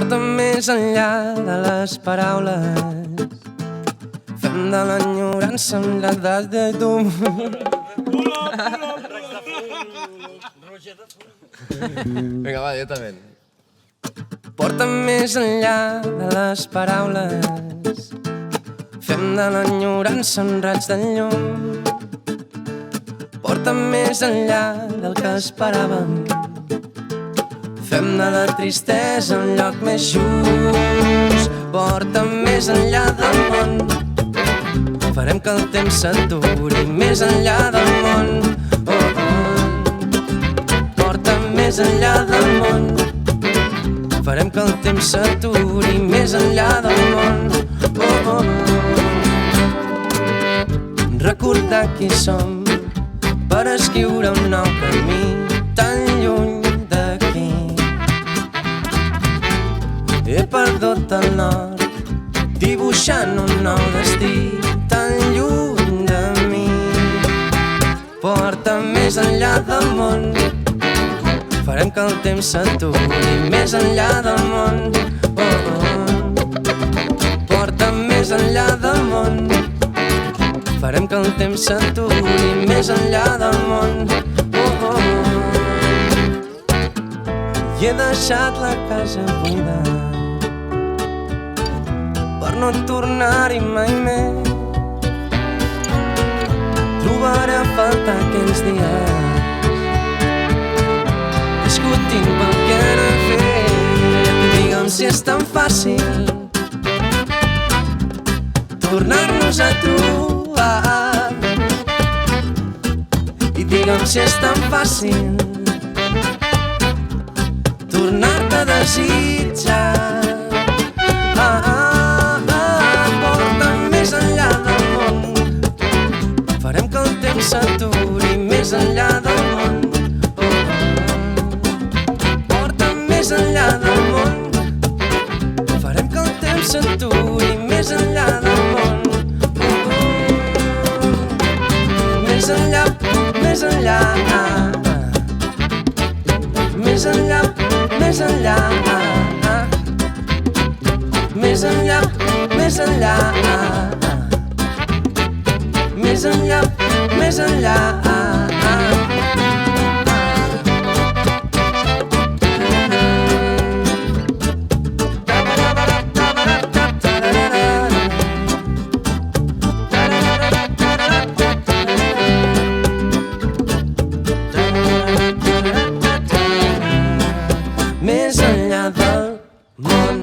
Porta'm més enllà de les paraules, fem de l'enyorança amb l'edat de llum. Vinga, va, directament. Porta'm més enllà de les paraules, fem de l'enyorança un raig de llum. Porta'm més enllà del que esperàvem, fem de la tristesa un lloc més just. Porta'm més enllà del món, farem que el temps s'aturi més enllà del món. Oh, oh. Porta'm més enllà del món, farem que el temps s'aturi més enllà del món. Oh, oh. Recordar qui som per escriure un nou camí tan lluny d'aquí. He perdut el nord dibuixant un nou destí tan lluny de mi. Porta'm més enllà del món, farem que el temps s'aturi més enllà del món. Oh, oh. Porta'm més enllà del món, farem que el temps s'aturi més enllà del món. Oh, oh. I he deixat la casa buida per no tornar-hi mai més. Trobaré a faltar aquells dies discutint pel que no he fet. Digue'm si és tan fàcil tornar-nos a trobar, i digue'm si és tan fàcil tornar-te a desitjar. Porta'm més enllà del món, farem que el temps s'aturi més enllà del món. Porta'm més enllà del món, farem que el temps s'aturi més enllà del món. Més enllà, més enllà, més enllà, més enllà, més enllà, més enllà, més enllà, més enllà. Més enllà del món.